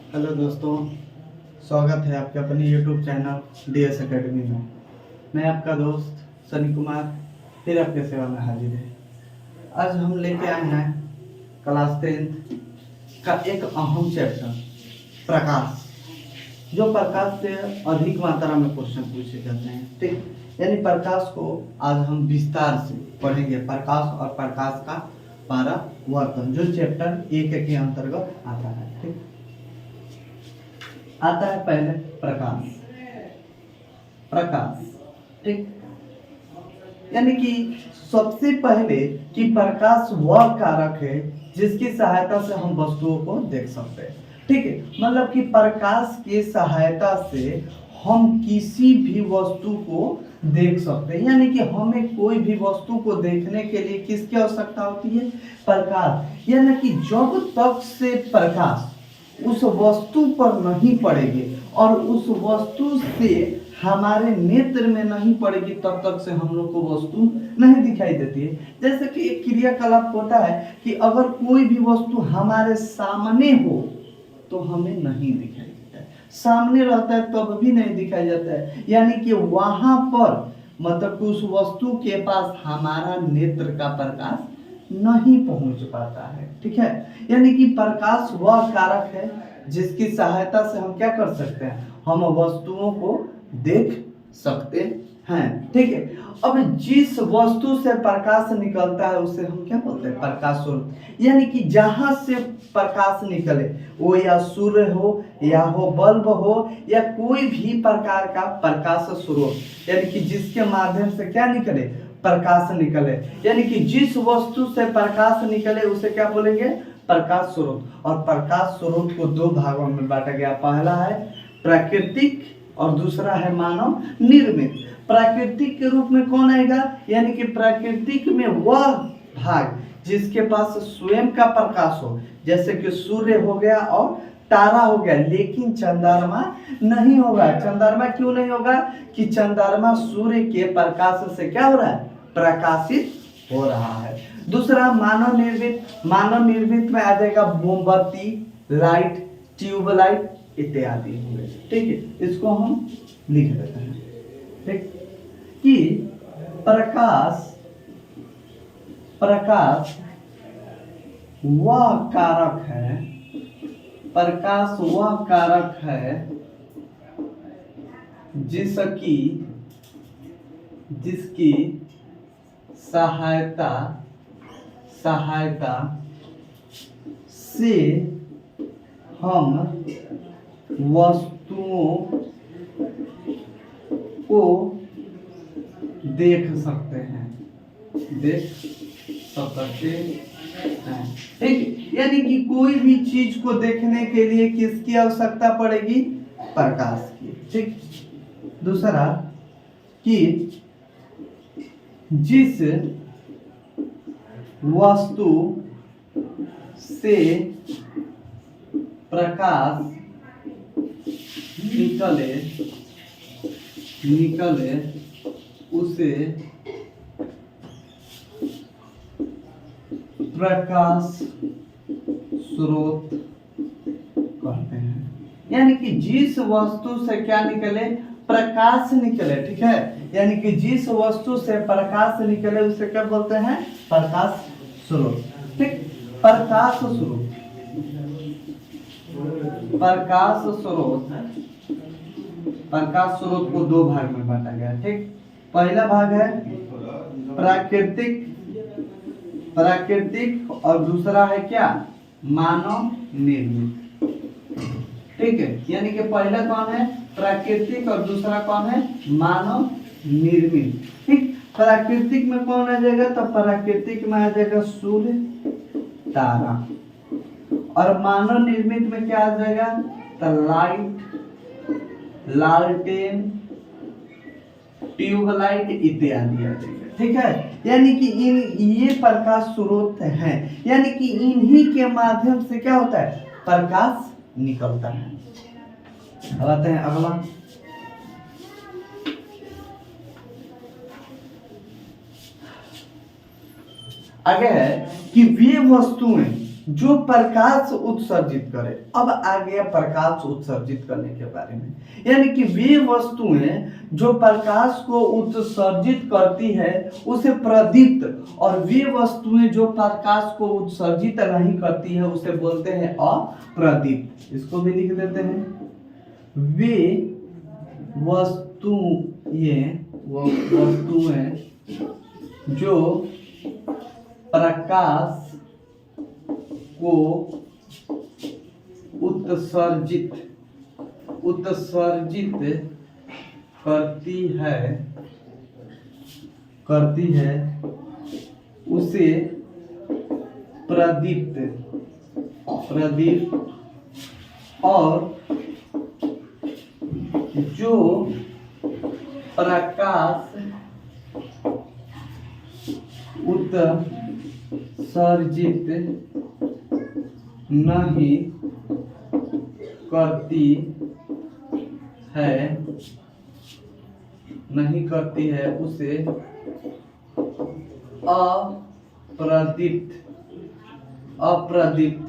Hello दोस्तों, स्वागत है आपके अपने यूट्यूब चैनल डीएस एकेडमी में। मैं आपका दोस्त सनी कुमार फिर आपके सेवा में हाजिर है। आज हम लेके आए हैं क्लास 10th का एक अहम चैप्टर प्रकाश, जो प्रकाश से अधिक मात्रा में क्वेश्चन पूछे जाते हैं। ठीक, यानी प्रकाश को आज हम विस्तार से पढ़ेंगे। प्रकाश और प्रकाश का परावर्तन, जो चैप्टर 1 के अंतर्गत आता है। ठीक, आता है पहले प्रकाश। प्रकाश, ठीक, यानी कि सबसे पहले कि प्रकाश वह कारक है जिसकी सहायता से हम वस्तुओं को देख सकते हैं। ठीक है, मतलब कि प्रकाश की सहायता से हम किसी भी वस्तु को देख सकते हैं। यानी कि हमें कोई भी वस्तु को देखने के लिए किसकी आवश्यकता होती है? प्रकाश। यानी कि जब तक से प्रकाश उस वस्तु पर नहीं पड़ेगी और उस वस्तु से हमारे नेत्र में नहीं पड़ेगी, तब तक से हम लोग को वस्तु नहीं दिखाई देती है। जैसे कि एक क्रियाकलाप होता है कि अगर कोई भी वस्तु हमारे सामने हो तो हमें नहीं दिखाई देता है, सामने रहता है तब भी नहीं दिखाई देता है। यानी कि वहां पर मतलब कि उस वस्तु के पास हमारा नेत्र का प्रकाश नहीं पहुंच पाता है। ठीक है, यानी कि प्रकाश वह कारक है जिसकी सहायता से हम क्या कर सकते हैं? हम वस्तुओं को देख सकते हैं। ठीक है, अब जिस वस्तु से प्रकाश निकलता है उसे हम क्या बोलते हैं? प्रकाश स्रोत। यानी कि जहां से प्रकाश निकले, वो या सूर्य हो या हो बल्ब हो या कोई भी प्रकार का प्रकाश स्रोत, यानी कि जिसके माध्यम से क्या निकले? प्रकाश निकले। यानी कि जिस वस्तु से प्रकाश निकले उसे क्या बोलेंगे? प्रकाश स्रोत। और प्रकाश स्रोत को दो भागों में बांटा गया। पहला है प्राकृतिक और दूसरा है मानव निर्मित। प्राकृतिक के रूप में कौन आएगा? यानी कि प्राकृतिक में वह भाग जिसके पास स्वयं का प्रकाश हो, जैसे कि सूर्य हो गया और तारा हो गया, लेकिन चंद्रमा नहीं होगा। चंद्रमा क्यों नहीं होगा? कि चंद्रमा सूर्य के प्रकाश से क्या हो रहा है? प्रकाशित हो रहा है। दूसरा मानव निर्मित। मानव निर्मित में आ जाएगा मोमबत्ती, लाइट, ट्यूबलाइट इत्यादि हुए। ठीक है, इसको हम लिख देते हैं। ठीक, कि प्रकाश वह कारक है, प्रकाश वह कारक है जिसकी सहायता से हम वस्तुओं को देख सकते हैं। ठीक, यानी कि कोई भी चीज को देखने के लिए किसकी आवश्यकता पड़ेगी? प्रकाश की। ठीक, दूसरा कि जिस वस्तु से प्रकाश निकले उसे प्रकाश स्रोत कहते हैं। यानी कि जिस वस्तु से क्या निकले? प्रकाश निकले। ठीक है, यानी कि जिस वस्तु से प्रकाश निकले उसे क्या बोलते हैं? प्रकाश स्रोत। ठीक, प्रकाश स्रोत को दो भाग में बांटा गया। ठीक, पहला भाग है प्राकृतिक और दूसरा है क्या? मानव निर्मित। ठीक है, यानी कि पहला कौन है? प्राकृतिक और दूसरा कौन है? मानव निर्मित। ठीक, प्राकृतिक में कौन आ जाएगा? तो प्राकृतिक में आ जाएगा सूर्य, तारा। और मानव निर्मित में क्या आ जाएगा? तो लाइट, लालटेन, ट्यूबलाइट इत्यादि आ जाएगा। ठीक है, यानी कि ये प्रकाश स्रोत हैं। यानी कि इन्हीं के माध्यम से क्या होता है? प्रकाश निकलता है। अब आते हैं अगला। आगे है कि वे वस्तुएं जो प्रकाश उत्सर्जित करे। अब आ गया प्रकाश उत्सर्जित करने के बारे में, यानी कि वे वस्तुएं जो प्रकाश को उत्सर्जित करती है उसे प्रदीप्त, और वे वस्तुएं जो प्रकाश को उत्सर्जित नहीं करती है उसे बोलते हैं अप्रदीप्त। इसको भी लिख देते हैं, वे वस्तुएं जो प्रकाश को उत्सर्जित करती है उसे प्रदीप्त और जो प्रकाश उत्सर्जित नहीं करती है उसे अप्रदीप्त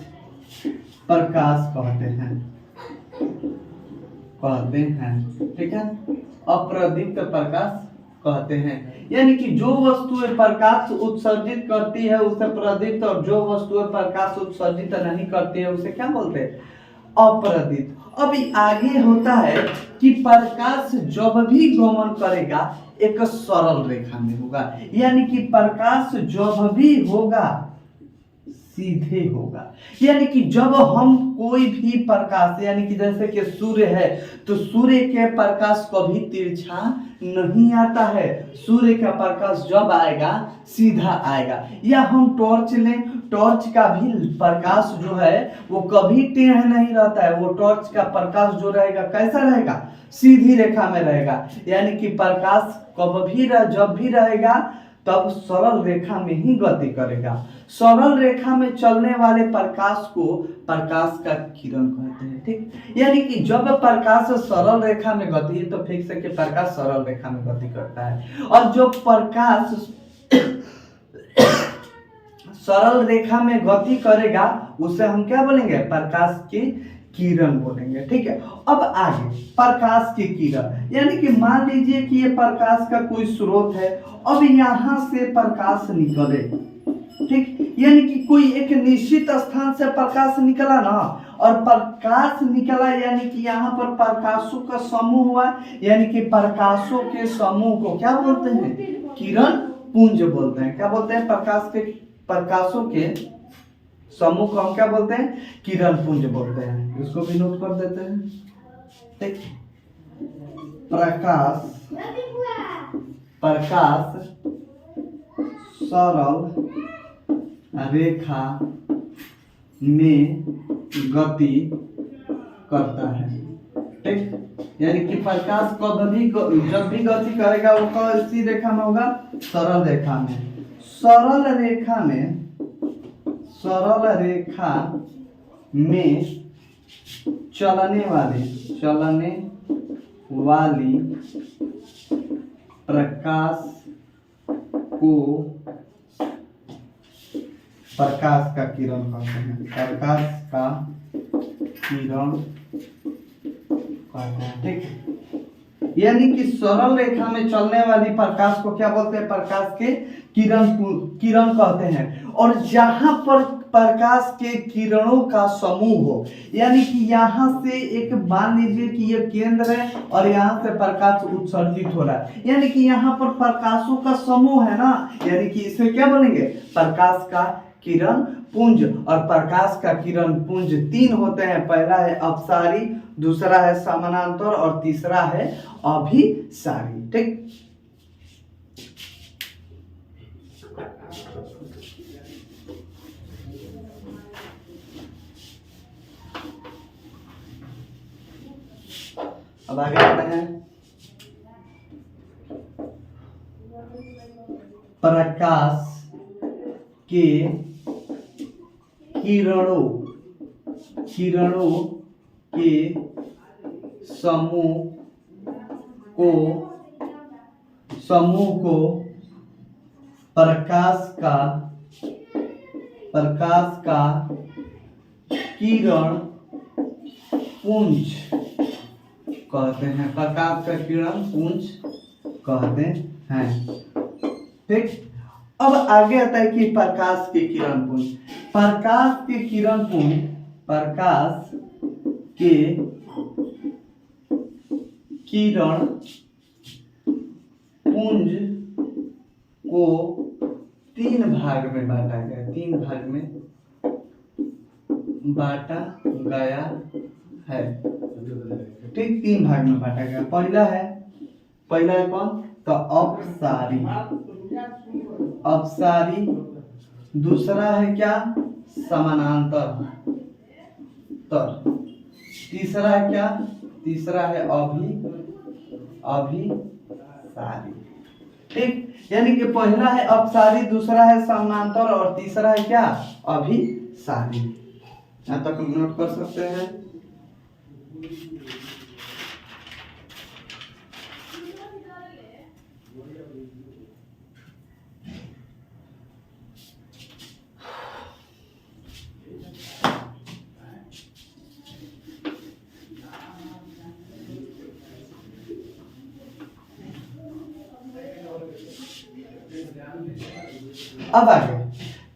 प्रकाश कहते हैं। ठीक है, अप्रदीप्त प्रकाश कहते हैं। यानी कि जो वस्तुएं प्रकाश उत्सर्जित करती है उसे प्रदीप्त, और जो वस्तुएं प्रकाश उत्सर्जित नहीं करती है उसे क्या बोलते हैं? अप्रदीप्त। अभी आगे होता है कि प्रकाश जब भी गमन करेगा एक सरल रेखा में होगा, यानी कि प्रकाश जब भी होगा सीधे होगा। यानी कि जब हम कोई भी प्रकाश, यानी कि जैसे कि सूर्य है तो सूर्य के प्रकाश कभी तिरछा नहीं आता है, सूर्य का प्रकाश जब आएगा सीधा आएगा। या हम टॉर्च लें, टॉर्च का भी प्रकाश जो है वो कभी टेढ़ा नहीं रहता है, वो टॉर्च का प्रकाश जो रहेगा कैसा रहेगा? सीधी रेखा में रहेगा। यानी कि प्रकाश जब भी रहेगा तब सरल रेखा में ही गति करेगा। सरल रेखा में चलने वाले प्रकाश को प्रकाश का किरण कहते हैं। ठीक, यानी कि जब प्रकाश सरल रेखा में गति, तो फिक्स है कि प्रकाश सरल रेखा में गति करता है, और जो प्रकाश सरल रेखा में गति करेगा उसे हम क्या बोलेंगे? प्रकाश की किरण बोलेंगे। ठीक है, अब आगे प्रकाश की किरण, यानी कि मान लीजिए कि ये प्रकाश का कोई स्रोत है, अब यहाँ से प्रकाश निकले। ठीक, यानी कि कोई एक निश्चित स्थान से प्रकाश निकला ना, और प्रकाश निकला यानी कि यहाँ पर प्रकाशों का समूह हुआ, यानी कि प्रकाशों के समूह को क्या बोलते हैं? किरण पुंज बोलते हैं। क्या बोलते हैं? प्रकाशों के समूह को हम क्या बोलते हैं? किरण पुंज बोलते हैं। इसको भी नोट कर देते हैं। ठीक, प्रकाश सरल रेखा में गति करता है। ठीक, यानी कि प्रकाश जब भी गति करेगा वो कौन-सी रेखा में होगा? सरल रेखा में। सरल रेखा में चलने वाली प्रकाश को प्रकाश का किरण कहते हैं। प्रकाश का किरण कहते हैं। ठीक, यानी कि सरल रेखा में चलने वाली प्रकाश को क्या बोलते हैं? प्रकाश के किरण कहते हैं। और जहां पर प्रकाश के किरणों का समूह हो, यानी कि यहाँ से एक मान लीजिए कि ये केंद्र है और यहाँ से प्रकाश उत्सर्जित हो रहा है, यानी कि यहाँ पर प्रकाशों का समूह है ना, यानी कि इसे क्या बोलेंगे? प्रकाश का किरण पुंज। और प्रकाश का किरण पुंज 3 होते हैं। पहला है अपसारी, दूसरा है समानांतर और तीसरा है अभिसारी। ठीक, अब आगे बढ़ते हैं। प्रकाश के किरणों के समूह को प्रकाश का प्रकाश का किरण पुंज कहते हैं, प्रकाश का किरण पुंज कहते हैं। ठीक, अब आगे आता है कि प्रकाश के किरण पुंज। प्रकाश के किरण पुंज, प्रकाश के किरण पुंज को 3 भाग में बांटा गया, 3 भाग में बांटा गया है। ठीक, 3 भाग में बांटा गया। पहला है कौन? तो अपसारी, अपसारी। दूसरा है क्या? समानांतर तर। तीसरा है क्या? तीसरा है अभिसारी। ठीक, यानी कि पहला है अपसारी, दूसरा है समानांतर और तीसरा है क्या? अभिसारी। यहाँ तक नोट कर सकते हैं। अब आगे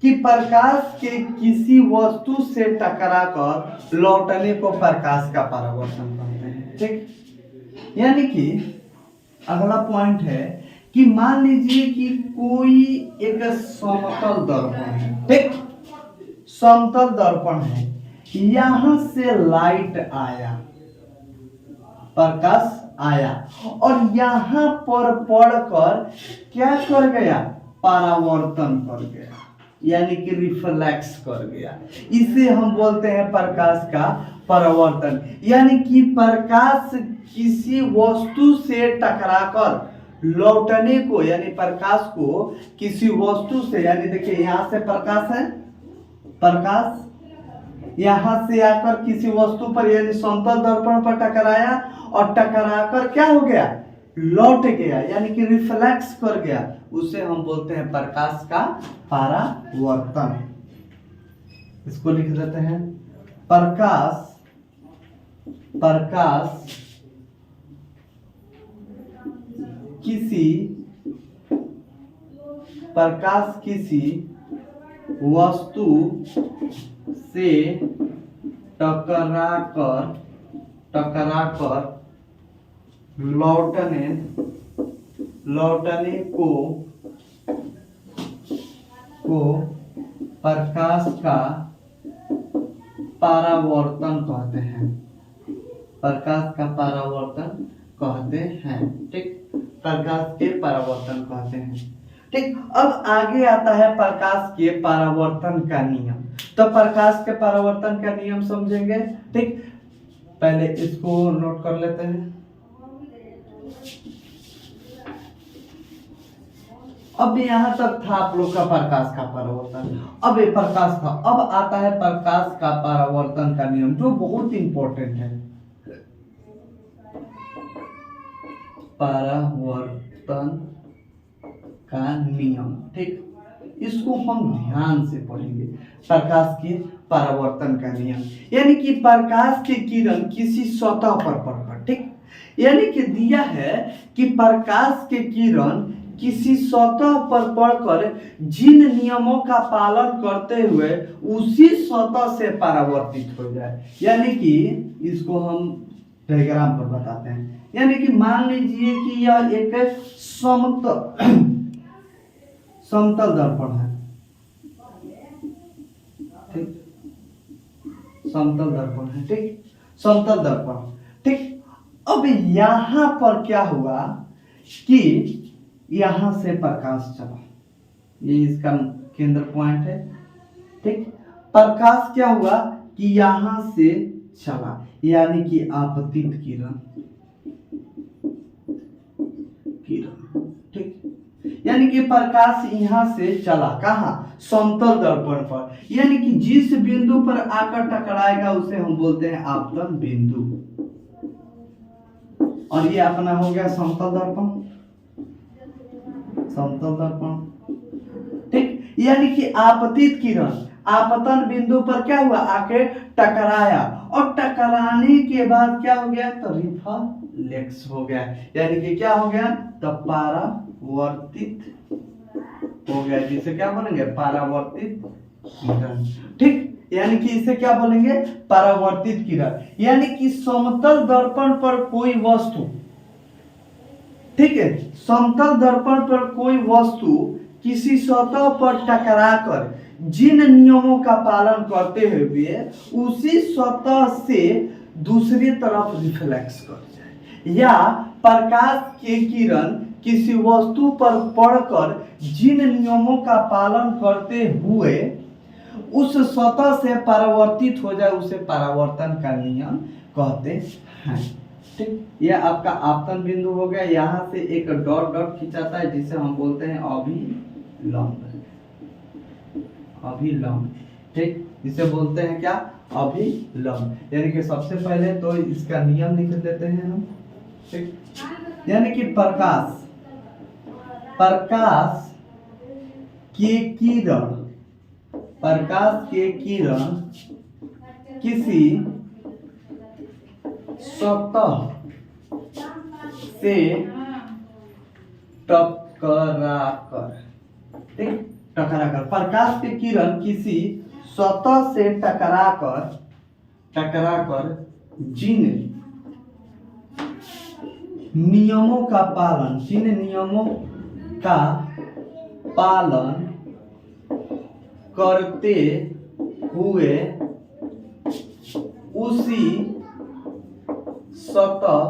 कि प्रकाश के किसी वस्तु से टकराकर लौटने को प्रकाश का परावर्तन कहते हैं। ठीक, यानी कि अगला पॉइंट है कि मान लीजिए कि कोई एक समतल दर्पण है। ठीक, समतल दर्पण है, यहां से लाइट आया, प्रकाश आया और यहां पर पड़कर क्या कर गया? परावर्तन कर गया, यानी कि रिफ्लेक्स कर गया। इसे हम बोलते हैं प्रकाश का परावर्तन। यानी कि प्रकाश किसी वस्तु से टकराकर लौटने को, यानी प्रकाश को किसी वस्तु से, यानी देखिए यहां से प्रकाश है, प्रकाश यहां से आकर किसी वस्तु पर यानी समतल दर्पण पर टकराया और टकराकर क्या हो गया? लौट गया, यानी कि रिफ्लेक्स कर गया। उसे हम बोलते हैं प्रकाश का परावर्तन। इसको लिख देते हैं प्रकाश किसी वस्तु से टकराकर लौटने को प्रकाश का परावर्तन कहते हैं, प्रकाश का परावर्तन कहते हैं। ठीक, प्रकाश के परावर्तन कहते हैं। ठीक, अब आगे आता है प्रकाश के परावर्तन का नियम। तो प्रकाश के परावर्तन का नियम समझेंगे। ठीक, पहले इसको नोट कर लेते हैं। अब यहाँ तक था आप लोग का प्रकाश का परावर्तन। अब ये प्रकाश का, अब आता है प्रकाश का परावर्तन का नियम, जो बहुत इंपॉर्टेंट है। परावर्तन का नियम। ठीक, इसको हम ध्यान से पढ़ेंगे। प्रकाश के परावर्तन का नियम, यानी कि प्रकाश के किरण किसी सतह पर पड़कर, ठीक, यानी कि दिया है कि प्रकाश के किरण किसी सतह पर पड़कर जिन नियमों का पालन करते हुए उसी सतह से परावर्तित हो जाए। यानी कि इसको हम डायग्राम पर बताते हैं। यानी कि मान लीजिए कि यह एक समतल दर्पण है। ठीक, समतल दर्पण है। ठीक, समतल दर्पण। ठीक, अब यहां पर क्या हुआ कि यहां से प्रकाश चला, ये इसका केंद्र पॉइंट है। ठीक, प्रकाश क्या हुआ कि यहां से चला, यानी कि आपतित किरण। ठीक, यानी कि प्रकाश यहां से चला कहां? समतल दर्पण पर, यानी कि जिस बिंदु पर आकर टकराएगा उसे हम बोलते हैं आपतन बिंदु। और ये अपना हो गया समतल दर्पण, समतल दर्पण। ठीक, यानी कि आपतित किरण आपतन बिंदु पर क्या हुआ, आके टकराया, और टकराने के बाद क्या हो गया, तो रिफ्लेक्स हो गया, यानी कि क्या हो गया, तो परावर्तित हो गया, जिसे क्या बोलेंगे, परावर्तित किरण। ठीक, यानी कि इसे क्या बोलेंगे, परावर्तित किरण। यानी कि समतल दर्पण पर कोई वस्तु, ठीक है, समतल दर्पण पर कोई वस्तु किसी सतह पर टकराकर जिन नियमों का पालन करते हुए उसी सतह से दूसरी तरफ रिफ्लेक्स कर जाए, या प्रकाश के किरण किसी वस्तु पर पड़कर जिन नियमों का पालन करते हुए उस सतह से परावर्तित हो जाए, उसे परावर्तन का नियम कहते हैं। ठीक, यह आपका आपतन बिंदु हो गया। यहाँ से एक डॉट डॉट खिंचाता है जिसे हम बोलते हैं अभिलंब, अभिलंब। ठीक, जिसे बोलते हैं क्या, अभिलंब। यानी कि सबसे पहले तो इसका नियम लिख देते हैं हम। ठीक, यानी कि प्रकाश के किरण, प्रकाश के किरण किसी सतह से टकराकर, ठीक, टकराकर, प्रकाश के किरण किसी सतह से टकराकर जिन नियमों का पालन, जिन नियमों का पालन करते हुए उसी सतह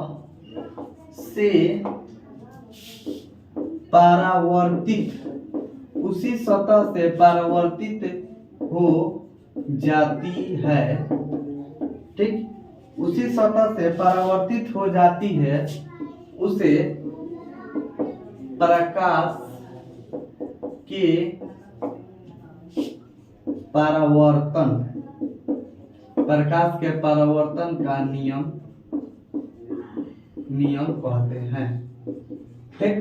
से परावर्तित, उसी सतह से परावर्तित हो जाती है। ठीक, उसी सतह से परावर्तित हो जाती है, उसे प्रकाश के परावर्तन, प्रकाश के परावर्तन का नियम कहते हैं। ठीक,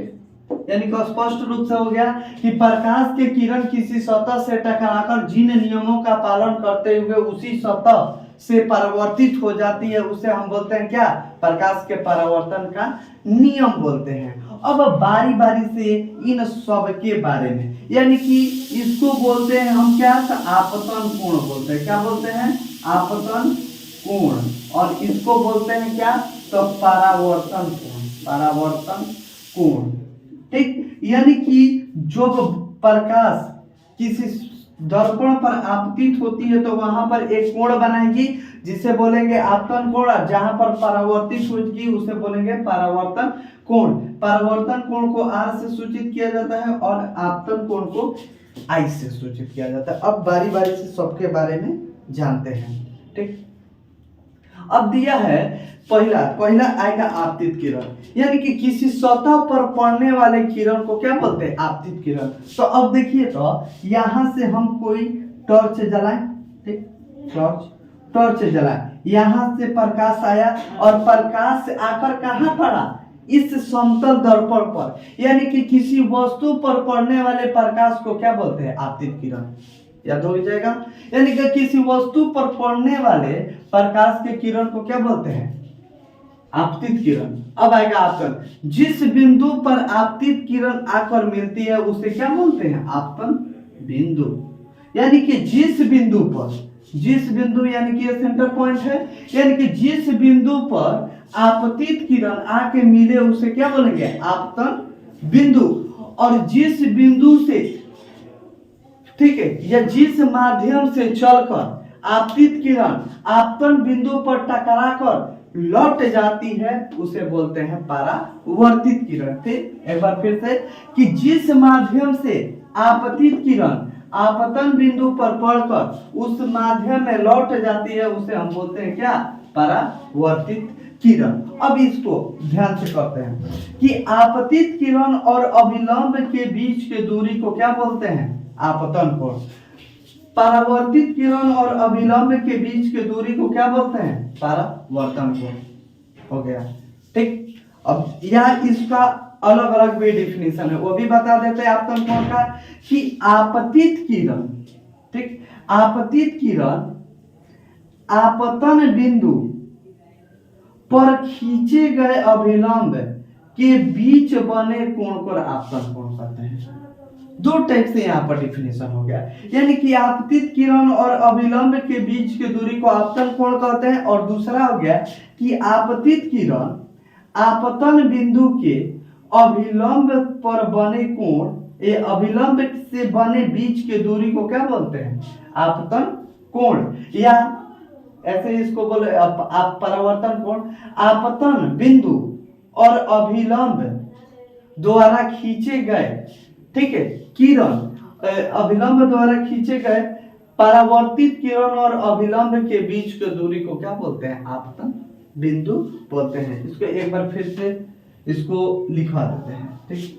यानी कि स्पष्ट रूप से हो गया कि प्रकाश के किरण किसी सतह से टकराकर जिन नियमों का पालन करते हुए उसी सतह से परावर्तित हो जाती है, उसे हम बोलते हैं क्या, प्रकाश के परावर्तन का नियम बोलते हैं। अब बारी बारी से इन सब के बारे में, यानी कि इसको बोलते हैं हम क्या, आपतन कोण बोलते हैं। क्या बोलते हैं, आपतन कोण। और इसको बोलते हैं क्या, तो परावर्तन कोण, परावर्तन कोण। ठीक, यानी कि जो प्रकाश किसी दर्पण पर आपतित होती है तो वहां पर एक कोण बनाएगी जिसे बोलेंगे आपतन कोण, जहां पर परावर्तित होगी उसे बोलेंगे परावर्तन कोण। परावर्तन कोण को R से सूचित किया जाता है और आपतन कोण को I से सूचित किया जाता है। अब बारी बारी से सबके बारे में जानते हैं। ठीक, अब दिया है पहला आएगा आपतित किरण, यानी कि किसी सतह पर पड़ने वाले किरण को क्या बोलते हैं, आपतित किरण। तो अब देखिए, तो यहां से हम कोई टॉर्च जलाएं, ठीक, टॉर्च जलाएं, यहां से प्रकाश आया और प्रकाश आकर कहां पड़ा, इस समतल दर्पण पर, यानी कि किसी वस्तु पर पड़ने वाले प्रकाश को क्या बोलते हैं, आपतित किरण। याद हो जाएगा, यानी कि किसी वस्तु पर पड़ने वाले प्रकाश के किरण को क्या बोलते हैं, आपतित किरण। अब आएगा आपतन, जिस बिंदु पर आपतित किरण आकर मिलती है उसे क्या बोलते हैं, आपतन बिंदु। यानी कि जिस बिंदु पर, जिस बिंदु यानी कि ये सेंटर पॉइंट है, यानी कि जिस बिंदु पर आपतित किरण आके मिले उसे क्या बोलेंगे, आपतन बिंदु। और जिस बिंदु से, ठीक है, या जिस माध्यम से चलकर आपतित किरण आपतन बिंदु पर टकराकर लौट जाती है उसे बोलते हैं परावर्तित किरण। ठीक, एक बार फिर से, कि जिस माध्यम से आपतित किरण आपतन बिंदु पर पड़कर उस माध्यम में लौट जाती है उसे हम बोलते हैं क्या, परावर्तित किरण। अब इसको ध्यान से करते हैं कि आपतित किरण और अभिलंब के बीच के दूरी को क्या बोलते हैं, आपतन कोण। परावर्तित किरण और अभिलंब के बीच के दूरी को क्या बोलते हैं, परावर्तन कोण। हो गया। ठीक, अब यह इसका अलग अलग भी डिफिनेशन है, वो भी बता देते हैं आपतन कोण का, कि आपतित किरण, ठीक, आपतित किरण आपतन बिंदु पर खींचे गए अभिलंब के बीच बने कोण को आपतन कोण कहते हैं। दो टाइप से यहाँ पर डिफिनेशन हो गया, यानी कि आपतित किरण और अभिलंब के बीच की दूरी को आपतन कोण कहते हैं, और दूसरा हो गया कि आपतित किरण आपतन बिंदु के अभिलंब पर बने कोण, ये अभिलंब से बने बीच के दूरी को क्या बोलते हैं, आपतन कोण, या ऐसे इसको बोले आप परावर्तन कोण। आपतन बिंदु और अभिलंब द्वारा खींचे गए, ठीक है, किरण अभिलंब द्वारा खींचे गए परावर्तित किरण और अभिलंब के बीच की दूरी को क्या बोलते हैं, आपतन बिंदु बोलते हैं। इसको एक बार फिर से इसको लिखवा देते हैं, ठीक।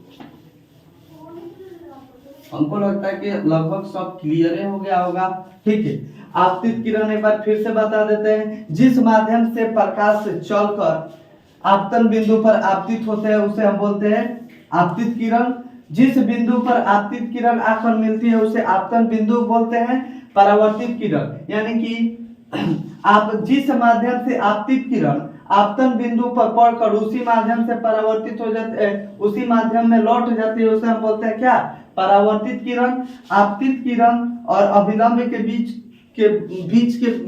हमको लगता है कि लगभग सब क्लियर हो गया होगा, ठीक है। आपतित किरण एक बार फिर से बता देते हैं, जिस माध्यम से प्रकाश चलकर आपतन बिंदु पर आपतित होते हैं उसे हम बोलते हैं आपतित किरण। जिस बिंदु पर आपतित किरण आकर मिलती है उसे आपतन बिंदु बोलते हैं। परावर्तित किरण, यानी कि आप जिस माध्यम से आपतित किरण आपतन बिंदु पर पड़कर उसी माध्यम से परावर्तित हो जाते हैं, उसी माध्यम में लौट जाती है, उसे हम बोलते हैं क्या, परावर्तित किरण। आपतित किरण और अभिलंब के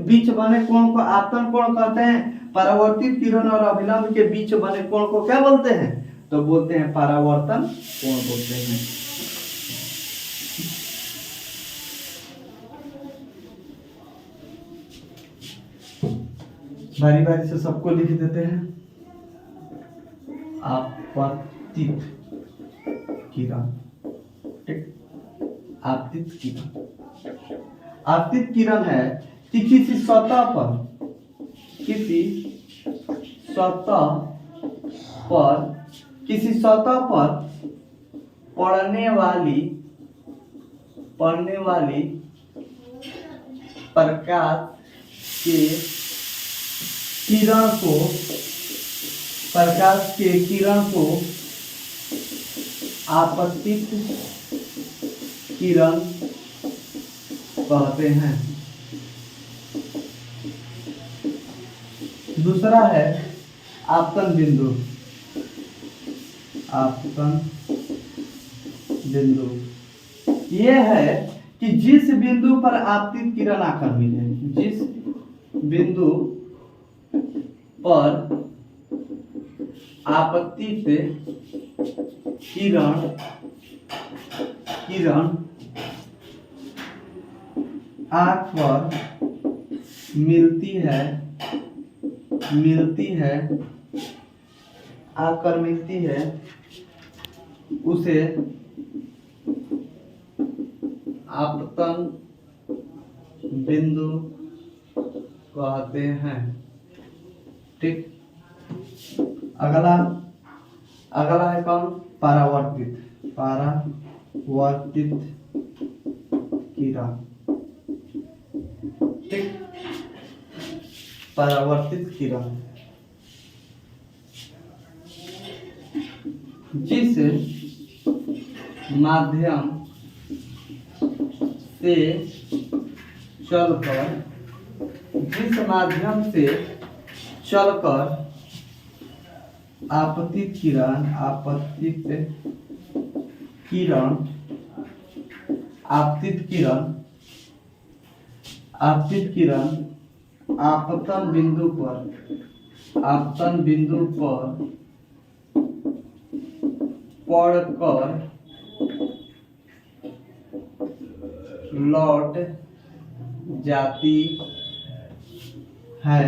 बीच बने कोण को आपतन कोण कहते हैं। परावर्तित किरण और अभिलंब के बीच बने कोण को क्या बोलते हैं, तो बोलते हैं परावर्तन कोण बोलते हैं। बारी बारी से सबको लिख देते हैं। आपतित किरण, ठीक, आपतित किरण। आपतित किरण है कि किसी सतह पर पड़ने वाली प्रकाश के किरण को आपतित किरण कहते हैं। दूसरा है आपतन बिंदु। आपतन बिंदु यह है कि जिस बिंदु पर आपतित किरण आकर मिले, जिस बिंदु पर आपतित किरण आकर मिलती है उसे आपतन बिंदु कहते हैं, ठीक। अगला है कौन, परावर्तित किरण, ठीक। परावर्तित किरण जिस माध्यम से चलकर आपतित किरण आपतन बिंदु पर पड़कर लौट जाती है,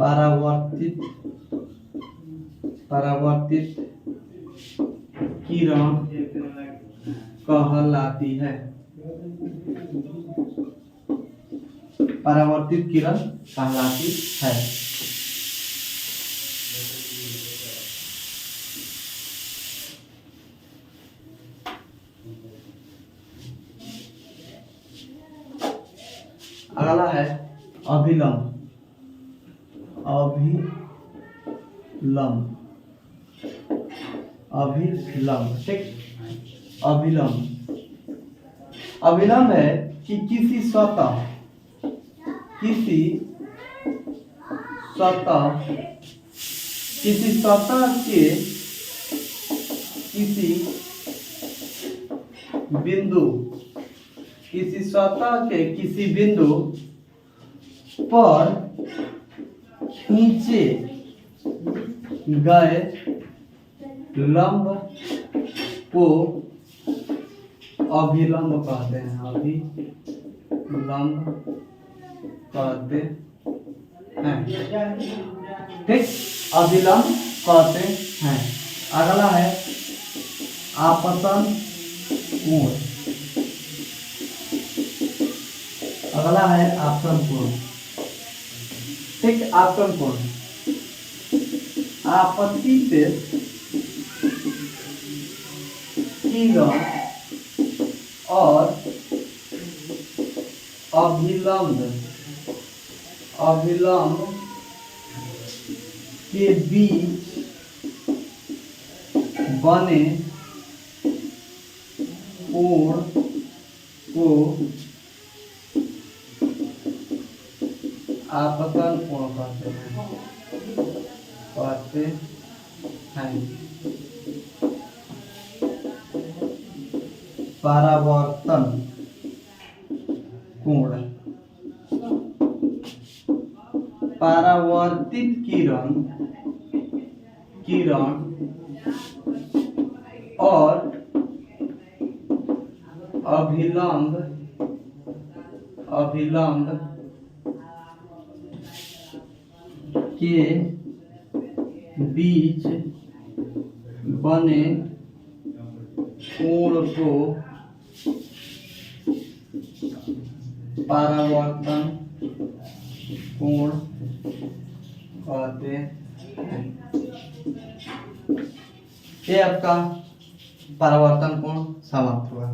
परावर्तित किरण कहलाती है। परावर्तित किरण कहलाती है। अगला है अभिलंब। अभिलंब, ठीक। अभिलंब। अभिलंब है कि किसी सतह के किसी बिंदु पर खींचे गए लंब को अभिलंब कहते हैं। अभिलंब कहते हैं, ठीक, अभिलंब कहते हैं। अगला है आपतन कोण। अगला है आपतन कोण, ठीक। आपतन कोण आपत्ति से किरण और अभिलंब के बीच बने कोण को आपतन कोण कहते हैं। परावर्तन कोण, परावर्तित किरण और अभिलंब के बीच बने कोण को परावर्तन कोण कहते हैं। ये आपका परावर्तन कोण समाप्त हुआ।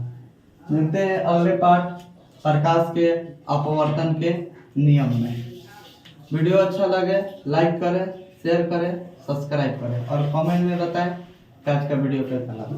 मिलते हैं अगले पाठ प्रकाश के अपवर्तन के नियम में। वीडियो अच्छा लगे लाइक करें, शेयर करें, सब्सक्राइब करें और कमेंट में बताएं कि आज का वीडियो कैसा लगा।